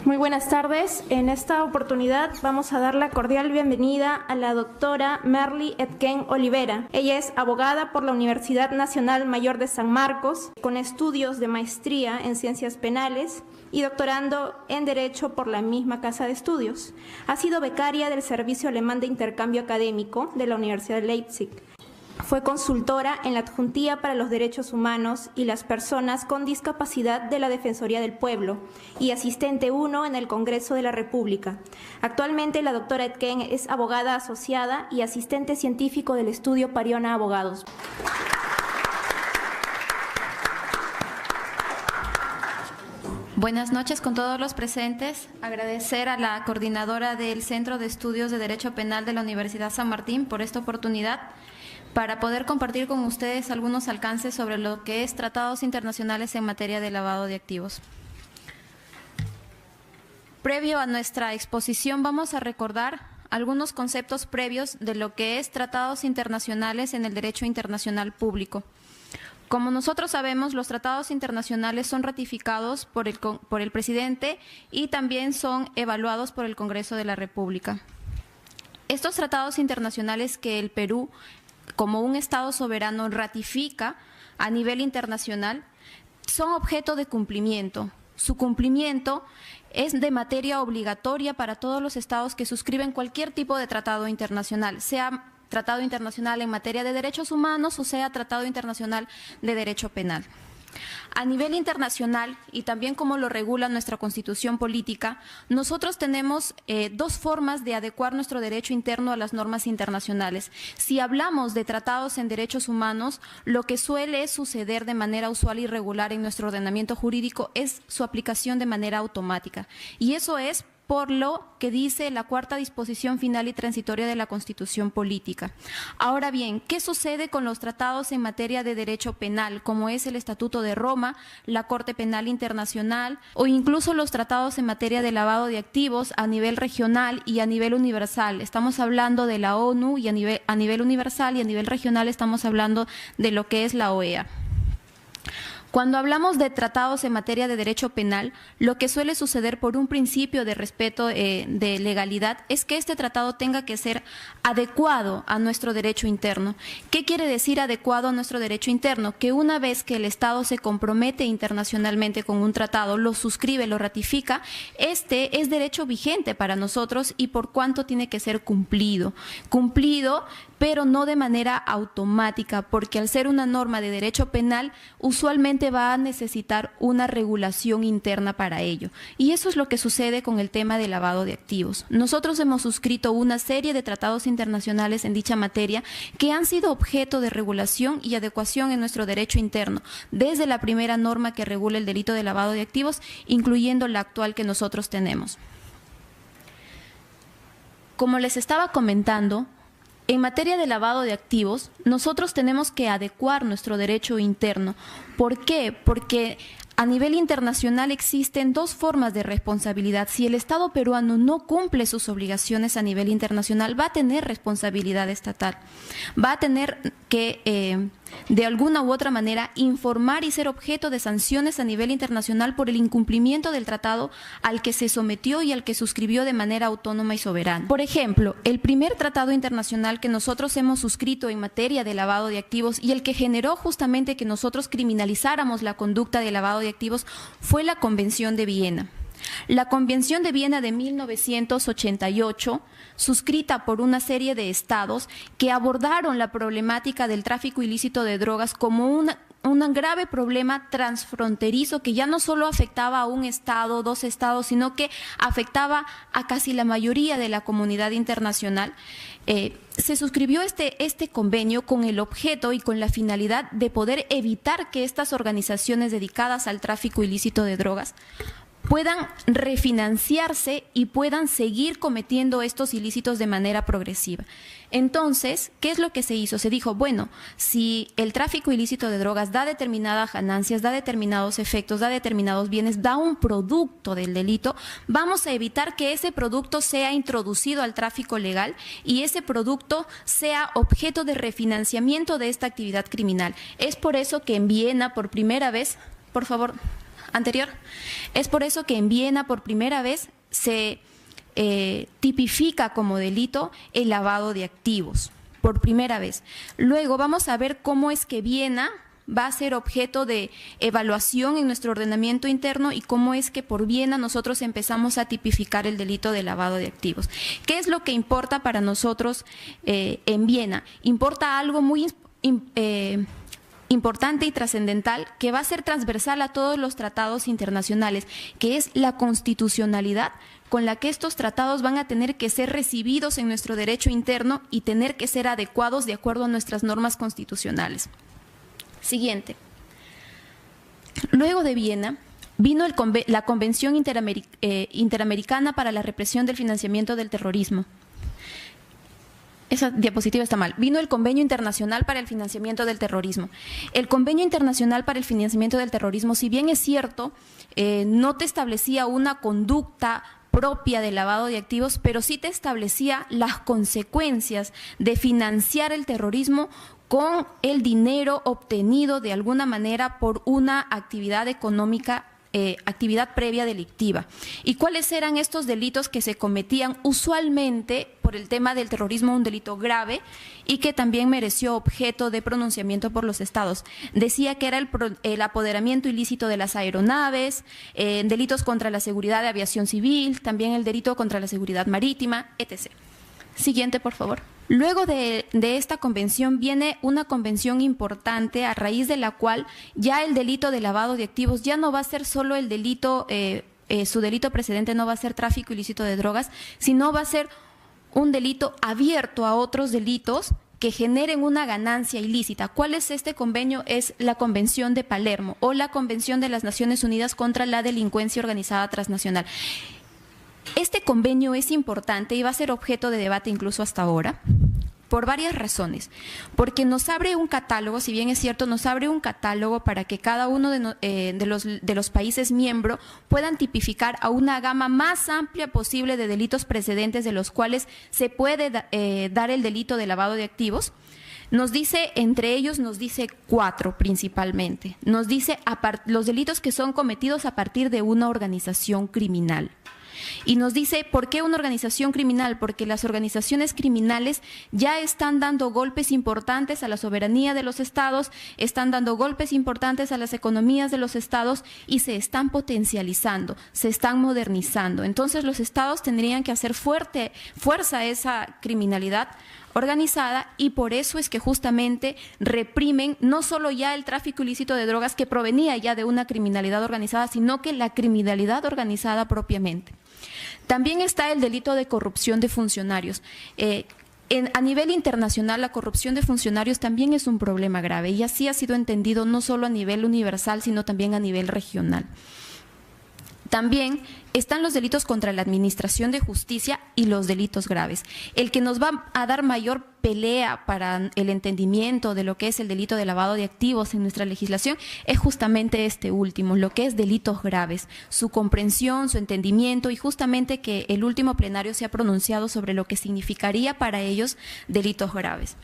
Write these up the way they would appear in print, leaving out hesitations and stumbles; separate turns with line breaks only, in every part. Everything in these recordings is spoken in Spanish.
Muy buenas tardes. En esta oportunidad vamos a dar la cordial bienvenida a la doctora Merly Etken Olivera. Ella es abogada por la Universidad Nacional Mayor de San Marcos, con estudios de maestría en Ciencias Penales y doctorando en Derecho por la misma casa de estudios. Ha sido becaria del Servicio Alemán de Intercambio Académico de la Universidad de Leipzig. Fue consultora en la Adjuntía para los Derechos Humanos y las Personas con Discapacidad de la Defensoría del Pueblo y asistente 1 en el Congreso de la República. Actualmente la doctora Etken es abogada asociada y asistente científico del estudio Pariona Abogados.
Buenas noches con todos los presentes. Agradecer a la coordinadora del Centro de Estudios de Derecho Penal de la Universidad San Martín por esta oportunidad para poder compartir con ustedes algunos alcances sobre lo que es tratados internacionales en materia de lavado de activos. Previo a nuestra exposición vamos a recordar algunos conceptos previos de lo que es tratados internacionales en el derecho internacional público. Como nosotros sabemos, los tratados internacionales son ratificados por el presidente y también son evaluados por el Congreso de la República. Estos tratados internacionales que el Perú, como un Estado soberano, ratifica a nivel internacional, son objeto de cumplimiento. Su cumplimiento es de materia obligatoria para todos los Estados que suscriben cualquier tipo de tratado internacional, sea tratado internacional en materia de derechos humanos o sea tratado internacional de derecho penal. A nivel internacional, y también como lo regula nuestra Constitución política, nosotros tenemos dos formas de adecuar nuestro derecho interno a las normas internacionales. Si hablamos de tratados en derechos humanos, lo que suele suceder de manera usual y regular en nuestro ordenamiento jurídico es su aplicación de manera automática. Y eso es por lo que dice la cuarta disposición final y transitoria de la Constitución política. Ahora bien, ¿qué sucede con los tratados en materia de derecho penal, como es el Estatuto de Roma, la Corte Penal Internacional o incluso los tratados en materia de lavado de activos a nivel regional y a nivel universal? Estamos hablando de la ONU y a nivel universal, y a nivel regional estamos hablando de lo que es la OEA. Cuando hablamos de tratados en materia de derecho penal, lo que suele suceder por un principio de respeto de legalidad es que este tratado tenga que ser adecuado a nuestro derecho interno. ¿Qué quiere decir adecuado a nuestro derecho interno? Que una vez que el Estado se compromete internacionalmente con un tratado, lo suscribe, lo ratifica, este es derecho vigente para nosotros y por cuanto tiene que ser cumplido. Cumplido, pero no de manera automática, porque al ser una norma de derecho penal, usualmente va a necesitar una regulación interna para ello. Y eso es lo que sucede con el tema del lavado de activos. Nosotros hemos suscrito una serie de tratados internacionales en dicha materia que han sido objeto de regulación y adecuación en nuestro derecho interno, desde la primera norma que regula el delito de lavado de activos, incluyendo la actual que nosotros tenemos. Como les estaba comentando, en materia de lavado de activos, nosotros tenemos que adecuar nuestro derecho interno. ¿Por qué? Porque a nivel internacional existen dos formas de responsabilidad. Si el Estado peruano no cumple sus obligaciones a nivel internacional, va a tener responsabilidad estatal. Va a tener que, de alguna u otra manera, informar y ser objeto de sanciones a nivel internacional por el incumplimiento del tratado al que se sometió y al que suscribió de manera autónoma y soberana. Por ejemplo, el primer tratado internacional que nosotros hemos suscrito en materia de lavado de activos y el que generó justamente que nosotros criminalizáramos la conducta de lavado de activos fue la Convención de Viena. La Convención de Viena de 1988, suscrita por una serie de estados que abordaron la problemática del tráfico ilícito de drogas como un grave problema transfronterizo que ya no solo afectaba a un estado, dos estados, sino que afectaba a casi la mayoría de la comunidad internacional. Se suscribió este convenio con el objeto y con la finalidad de poder evitar que estas organizaciones dedicadas al tráfico ilícito de drogas puedan refinanciarse y puedan seguir cometiendo estos ilícitos de manera progresiva. Entonces, ¿qué es lo que se hizo? Se dijo, bueno, si el tráfico ilícito de drogas da determinadas ganancias, da determinados efectos, da determinados bienes, da un producto del delito, vamos a evitar que ese producto sea introducido al tráfico legal y ese producto sea objeto de refinanciamiento de esta actividad criminal. Es por eso que en Viena, por primera vez, por favor, anterior. Es por eso que en Viena por primera vez se tipifica como delito el lavado de activos, por primera vez. Luego vamos a ver cómo es que Viena va a ser objeto de evaluación en nuestro ordenamiento interno y cómo es que por Viena nosotros empezamos a tipificar el delito de lavado de activos. ¿Qué es lo que importa para nosotros en Viena? Importa algo muy importante y trascendental que va a ser transversal a todos los tratados internacionales, que es la constitucionalidad con la que estos tratados van a tener que ser recibidos en nuestro derecho interno y tener que ser adecuados de acuerdo a nuestras normas constitucionales. Siguiente. Luego de Viena vino la Convención Interamericana para la Represión del Financiamiento del Terrorismo. Esa diapositiva está mal. Vino el Convenio Internacional para el Financiamiento del Terrorismo. El Convenio Internacional para el Financiamiento del Terrorismo, si bien es cierto, no te establecía una conducta propia de lavado de activos, pero sí te establecía las consecuencias de financiar el terrorismo con el dinero obtenido de alguna manera por una actividad económica, actividad previa delictiva. ¿Y cuáles eran estos delitos que se cometían usualmente por el tema del terrorismo, un delito grave y que también mereció objeto de pronunciamiento por los estados? Decía que era el apoderamiento ilícito de las aeronaves, delitos contra la seguridad de aviación civil, también el delito contra la seguridad marítima, etc. Siguiente, por favor. Luego de esta convención viene una convención importante a raíz de la cual ya el delito de lavado de activos ya no va a ser solo el delito, su delito precedente no va a ser tráfico ilícito de drogas, sino va a ser un delito abierto a otros delitos que generen una ganancia ilícita. ¿Cuál es este convenio? Es la Convención de Palermo o la Convención de las Naciones Unidas contra la Delincuencia Organizada Transnacional. Este convenio es importante y va a ser objeto de debate incluso hasta ahora, por varias razones. Porque nos abre un catálogo, si bien es cierto, nos abre un catálogo para que cada uno de los países miembros puedan tipificar a una gama más amplia posible de delitos precedentes de los cuales se puede dar el delito de lavado de activos. Nos dice, entre ellos nos dice 4 principalmente. Nos dice los delitos que son cometidos a partir de una organización criminal. Y nos dice, ¿por qué una organización criminal? Porque las organizaciones criminales ya están dando golpes importantes a la soberanía de los estados, están dando golpes importantes a las economías de los estados y se están potencializando, se están modernizando. Entonces los estados tendrían que hacer fuerza a esa criminalidad organizada y por eso es que justamente reprimen no solo ya el tráfico ilícito de drogas que provenía ya de una criminalidad organizada, sino que la criminalidad organizada propiamente. También está el delito de corrupción de funcionarios. A nivel internacional, la corrupción de funcionarios también es un problema grave y así ha sido entendido no solo a nivel universal, sino también a nivel regional. También están los delitos contra la administración de justicia y los delitos graves. El que nos va a dar mayor pelea para el entendimiento de lo que es el delito de lavado de activos en nuestra legislación es justamente este último, lo que es delitos graves, su comprensión, su entendimiento y justamente que el último plenario se ha pronunciado sobre lo que significaría para ellos delitos graves.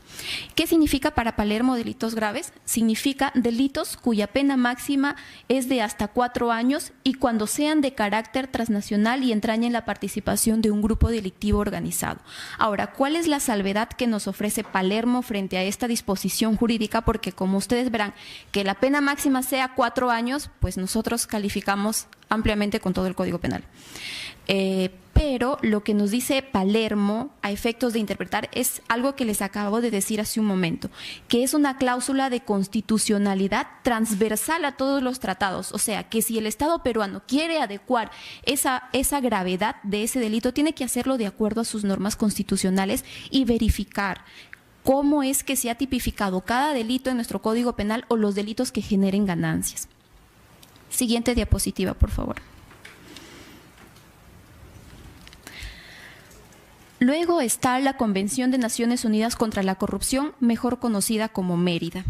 ¿Qué significa para Palermo delitos graves? Significa delitos cuya pena máxima es de hasta 4 años y cuando sean de carácter transnacional y entrañen la participación de un grupo delictivo organizado. Ahora, ¿cuál es la salvedad que nos ofrece Palermo frente a esta disposición jurídica? Porque como ustedes verán, que la pena máxima sea 4 años, pues nosotros calificamos ampliamente con todo el Código Penal. Pero lo que nos dice Palermo a efectos de interpretar es algo que les acabo de decir hace un momento, que es una cláusula de constitucionalidad transversal a todos los tratados. O sea, que si el Estado peruano quiere adecuar esa gravedad de ese delito, tiene que hacerlo de acuerdo a sus normas constitucionales y verificar cómo es que se ha tipificado cada delito en nuestro Código Penal o los delitos que generen ganancias. Siguiente diapositiva, por favor. Luego está la Convención de Naciones Unidas contra la Corrupción, mejor conocida como Mérida.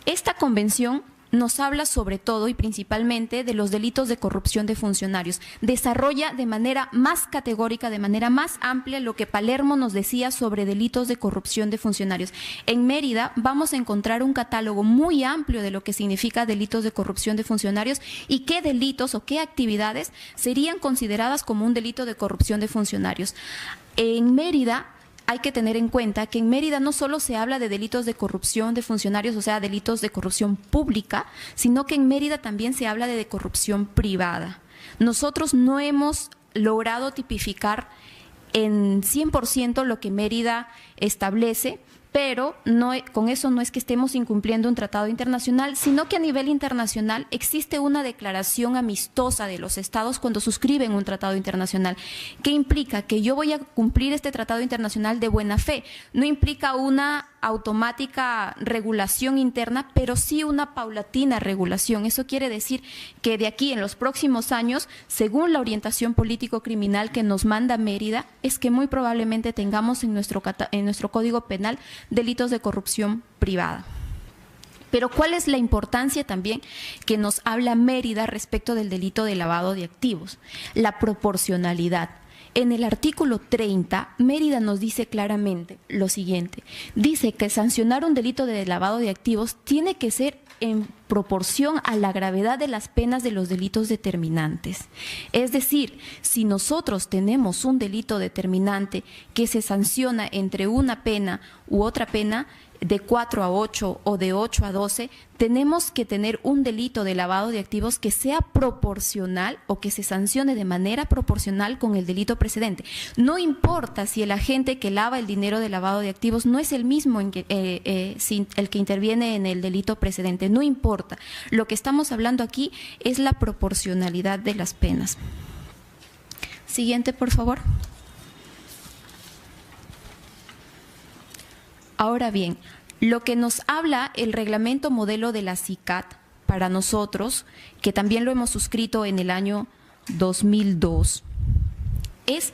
Esta convención nos habla sobre todo y principalmente de los delitos de corrupción de funcionarios. Desarrolla de manera más categórica, de manera más amplia lo que Palermo nos decía sobre delitos de corrupción de funcionarios. En Mérida vamos a encontrar un catálogo muy amplio de lo que significa delitos de corrupción de funcionarios y qué delitos o qué actividades serían consideradas como un delito de corrupción de funcionarios. En Mérida hay que tener en cuenta que en Mérida no solo se habla de delitos de corrupción de funcionarios, o sea, delitos de corrupción pública, sino que en Mérida también se habla de corrupción privada. Nosotros no hemos logrado tipificar en 100% lo que Mérida establece, pero con eso no es que estemos incumpliendo un tratado internacional, sino que a nivel internacional existe una declaración amistosa de los estados cuando suscriben un tratado internacional, que implica que yo voy a cumplir este tratado internacional de buena fe. No implica una automática regulación interna, pero sí una paulatina regulación. Eso quiere decir que de aquí en los próximos años, según la orientación político-criminal que nos manda Mérida, es que muy probablemente tengamos en nuestro Código Penal delitos de corrupción privada. Pero ¿cuál es la importancia también que nos habla Mérida respecto del delito de lavado de activos? La proporcionalidad. En el artículo 30, Mérida nos dice claramente lo siguiente. Dice que sancionar un delito de lavado de activos tiene que ser en proporción a la gravedad de las penas de los delitos determinantes. Es decir, si nosotros tenemos un delito determinante que se sanciona entre una pena u otra pena, de 4 a 8 o de 8 a 12, tenemos que tener un delito de lavado de activos que sea proporcional o que se sancione de manera proporcional con el delito precedente. No importa si el agente que lava el dinero de lavado de activos no es el mismo el que interviene en el delito precedente, no importa. Lo que estamos hablando aquí es la proporcionalidad de las penas. Siguiente, por favor. Ahora bien, lo que nos habla el reglamento modelo de la CICAT para nosotros, que también lo hemos suscrito en el año 2002, es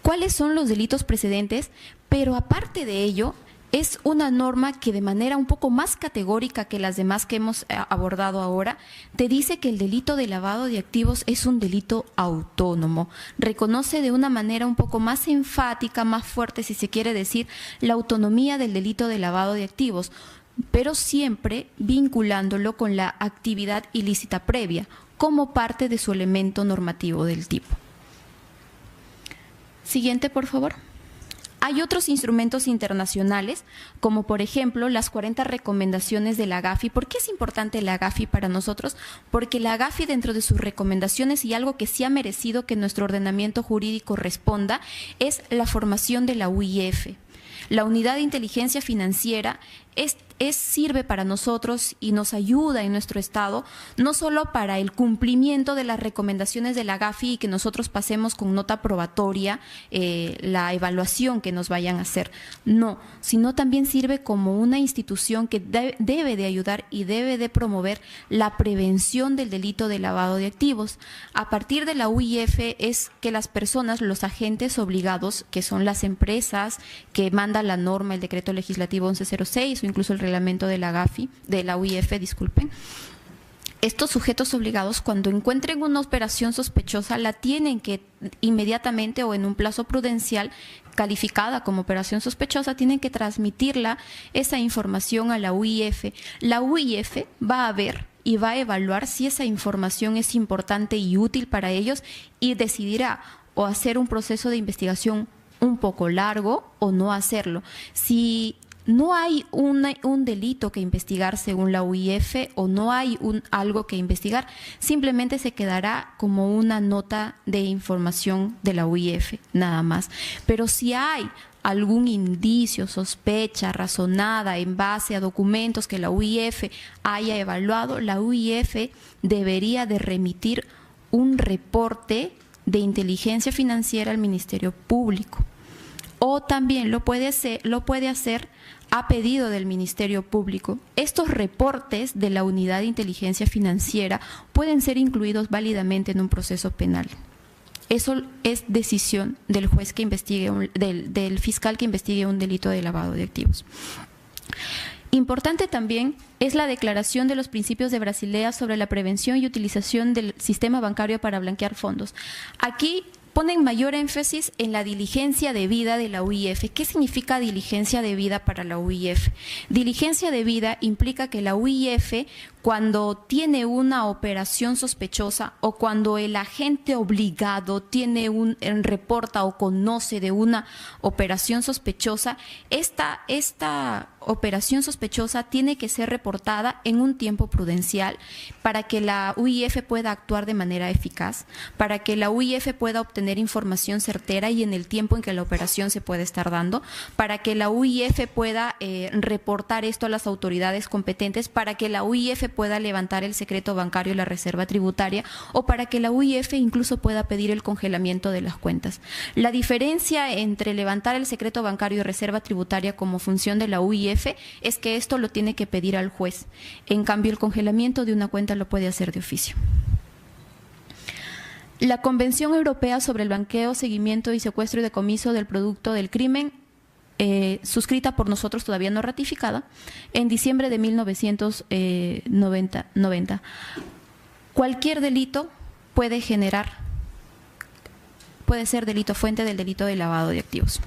cuáles son los delitos precedentes, pero aparte de ello, es una norma que de manera un poco más categórica que las demás que hemos abordado ahora, te dice que el delito de lavado de activos es un delito autónomo. Reconoce de una manera un poco más enfática, más fuerte, si se quiere decir, la autonomía del delito de lavado de activos, pero siempre vinculándolo con la actividad ilícita previa, como parte de su elemento normativo del tipo. Siguiente, por favor. Hay otros instrumentos internacionales, como por ejemplo las 40 recomendaciones de la GAFI. ¿Por qué es importante la GAFI para nosotros? Porque la GAFI, dentro de sus recomendaciones, y algo que sí ha merecido que nuestro ordenamiento jurídico responda, es la formación de la UIF. La Unidad de Inteligencia Financiera sirve para nosotros y nos ayuda en nuestro Estado, no solo para el cumplimiento de las recomendaciones de la GAFI y que nosotros pasemos con nota probatoria la evaluación que nos vayan a hacer, no, sino también sirve como una institución que debe de ayudar y debe de promover la prevención del delito de lavado de activos. A partir de la UIF es que las personas, los agentes obligados, que son las empresas que manda la norma, el decreto legislativo 1106 o incluso el reglamento de la GAFI, de la UIF, disculpen, estos sujetos obligados, cuando encuentren una operación sospechosa, la tienen que inmediatamente o en un plazo prudencial calificada como operación sospechosa, tienen que transmitirla, esa información, a la UIF. La UIF va a ver y va a evaluar si esa información es importante y útil para ellos y decidirá o hacer un proceso de investigación un poco largo o no hacerlo. Si no hay un delito que investigar según la UIF o no hay algo que investigar, simplemente se quedará como una nota de información de la UIF, nada más. Pero si hay algún indicio, sospecha razonada en base a documentos que la UIF haya evaluado, la UIF debería de remitir un reporte de inteligencia financiera al Ministerio Público. O también lo puede hacer a pedido del Ministerio Público. Estos reportes de la Unidad de Inteligencia Financiera pueden ser incluidos válidamente en un proceso penal. Eso es decisión del juez que investigue, del fiscal que investigue un delito de lavado de activos. Importante también es la declaración de los principios de Basilea sobre la prevención y utilización del sistema bancario para blanquear fondos. Aquí ponen mayor énfasis en la diligencia debida de la UIF. ¿Qué significa diligencia debida para la UIF? Diligencia debida implica que la UIF, cuando tiene una operación sospechosa o cuando el agente obligado reporta o conoce de una operación sospechosa, esta operación sospechosa tiene que ser reportada en un tiempo prudencial para que la UIF pueda actuar de manera eficaz, para que la UIF pueda obtener información certera y en el tiempo en que la operación se puede estar dando, para que la UIF pueda reportar esto a las autoridades competentes, para que la UIF pueda levantar el secreto bancario y la reserva tributaria, o para que la UIF incluso pueda pedir el congelamiento de las cuentas. La diferencia entre levantar el secreto bancario y reserva tributaria como función de la UIF es que esto lo tiene que pedir al juez. En cambio, el congelamiento de una cuenta lo puede hacer de oficio. La Convención Europea sobre el Blanqueo, Seguimiento y Secuestro y Decomiso del Producto del Crimen, suscrita por nosotros, todavía no ratificada, en diciembre de 1990. Cualquier delito puede ser delito fuente del delito de lavado de activos.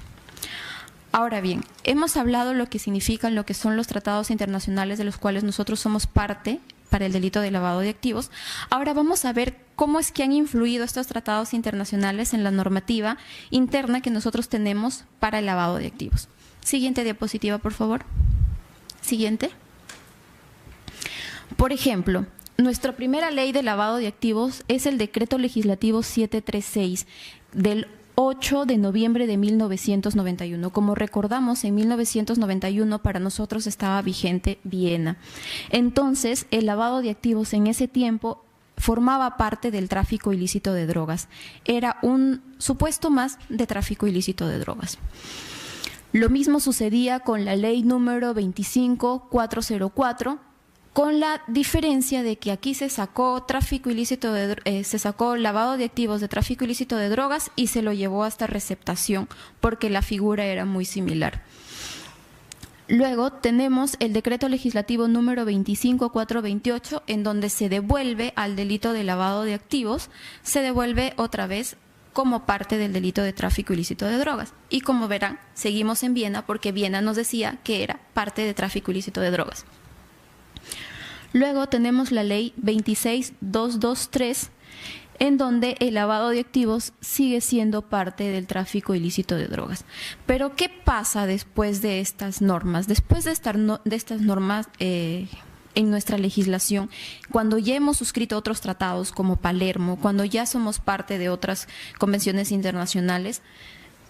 Ahora bien, hemos hablado lo que significan, lo que son los tratados internacionales de los cuales nosotros somos parte para el delito de lavado de activos. Ahora vamos a ver cómo es que han influido estos tratados internacionales en la normativa interna que nosotros tenemos para el lavado de activos. Siguiente diapositiva, por favor. Siguiente. Por ejemplo, nuestra primera ley de lavado de activos es el Decreto Legislativo 736 del 8 de noviembre de 1991. Como recordamos, en 1991 para nosotros estaba vigente Viena. Entonces, el lavado de activos en ese tiempo formaba parte del tráfico ilícito de drogas. Era un supuesto más de tráfico ilícito de drogas. Lo mismo sucedía con la ley número 25404, con la diferencia de que aquí se sacó tráfico ilícito se sacó lavado de activos de tráfico ilícito de drogas y se lo llevó hasta receptación, porque la figura era muy similar. Luego tenemos el decreto legislativo número 25428, en donde se devuelve al delito de lavado de activos, se devuelve otra vez como parte del delito de tráfico ilícito de drogas. Y como verán, seguimos en Viena porque Viena nos decía que era parte de tráfico ilícito de drogas. Luego tenemos la ley 26223, en donde el lavado de activos sigue siendo parte del tráfico ilícito de drogas. Pero, ¿qué pasa después de estas normas? Después de estas normas en nuestra legislación, cuando ya hemos suscrito otros tratados como Palermo, cuando ya somos parte de otras convenciones internacionales,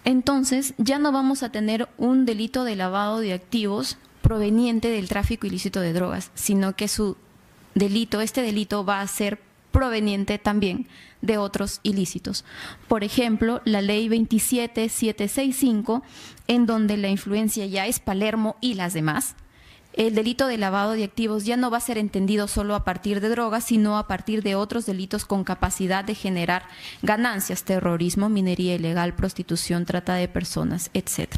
entonces ya no vamos a tener un delito de lavado de activos proveniente del tráfico ilícito de drogas, sino que este delito va a ser proveniente también de otros ilícitos. Por ejemplo, la ley 27765, en donde la influencia ya es Palermo y las demás. El delito de lavado de activos ya no va a ser entendido solo a partir de drogas, sino a partir de otros delitos con capacidad de generar ganancias: terrorismo, minería ilegal, prostitución, trata de personas, etc.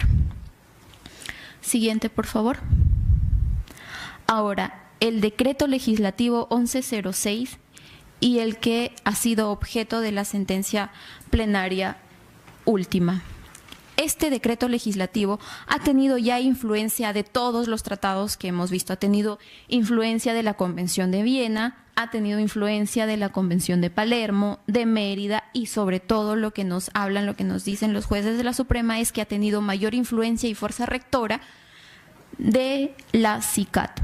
Siguiente, por favor. Ahora, el decreto legislativo 1106 y el que ha sido objeto de la sentencia plenaria última. Este decreto legislativo ha tenido ya influencia de todos los tratados que hemos visto. Ha tenido influencia de la Convención de Viena, ha tenido influencia de la Convención de Palermo, de Mérida, y sobre todo lo que nos hablan, lo que nos dicen los jueces de la Suprema es que ha tenido mayor influencia y fuerza rectora de la CICAT.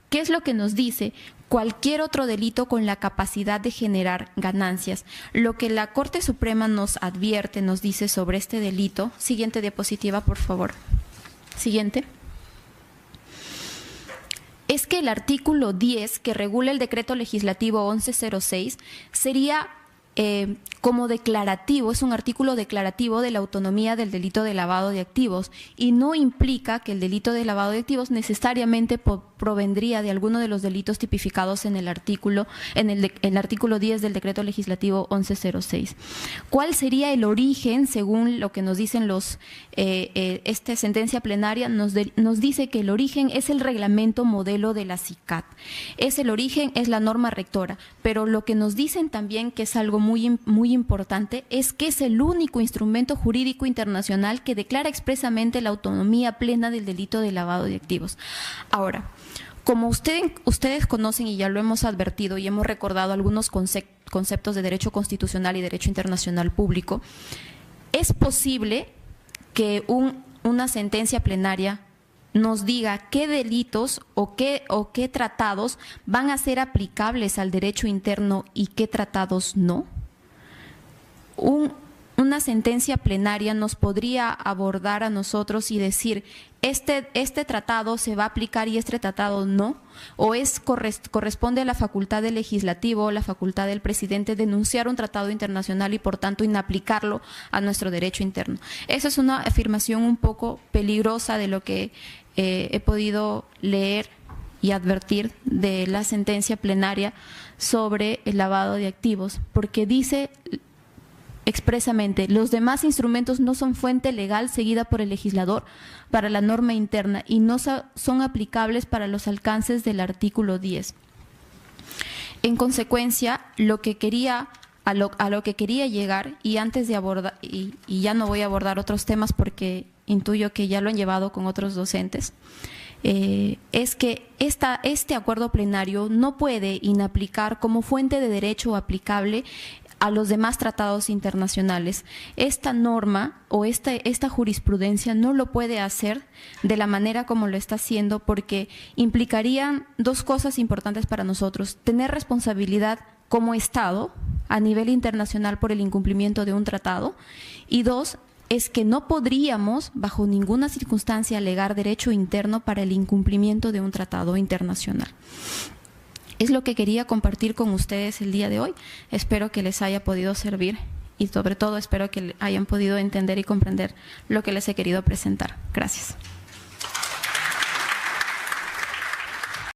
¿Qué es lo que nos dice? Cualquier otro delito con la capacidad de generar ganancias. Lo que la Corte Suprema nos advierte, nos dice sobre este delito. Siguiente diapositiva, por favor. Siguiente. Es que el artículo 10, que regula el decreto legislativo 1106, sería como declarativo, es un artículo declarativo de la autonomía del delito de lavado de activos y no implica que el delito de lavado de activos necesariamente provendría de alguno de los delitos tipificados en el artículo 10 del Decreto Legislativo 1106. ¿Cuál sería el origen, según lo que nos dicen esta sentencia plenaria? Nos dice que el origen es el reglamento modelo de la CICAT. El origen es la norma rectora, pero lo que nos dicen también, que es algo muy importante, es que es el único instrumento jurídico internacional que declara expresamente la autonomía plena del delito de lavado de activos. Ahora, como ustedes conocen y ya lo hemos advertido y hemos recordado algunos conceptos de derecho constitucional y derecho internacional público, es posible que una sentencia plenaria nos diga qué delitos o qué tratados van a ser aplicables al derecho interno y qué tratados no. Una sentencia plenaria nos podría abordar a nosotros y decir, este tratado se va a aplicar y este tratado no, o corresponde a la facultad del legislativo o la facultad del presidente denunciar un tratado internacional y por tanto inaplicarlo a nuestro derecho interno. Esa es una afirmación un poco peligrosa de lo que he podido leer y advertir de la sentencia plenaria sobre el lavado de activos, porque dice expresamente, los demás instrumentos no son fuente legal seguida por el legislador para la norma interna y no son aplicables para los alcances del artículo 10. En consecuencia, a lo que quería llegar, y antes de abordar, y ya no voy a abordar otros temas porque intuyo que ya lo han llevado con otros docentes, es que este acuerdo plenario no puede inaplicar como fuente de derecho aplicable a los demás tratados internacionales. Esta norma o esta jurisprudencia no lo puede hacer de la manera como lo está haciendo, porque implicarían dos cosas importantes para nosotros: tener responsabilidad como Estado a nivel internacional por el incumplimiento de un tratado, y dos, es que no podríamos bajo ninguna circunstancia alegar derecho interno para el incumplimiento de un tratado internacional. Es lo que quería compartir con ustedes el día de hoy. Espero que les haya podido servir y sobre todo espero que hayan podido entender y comprender lo que les he querido presentar. Gracias.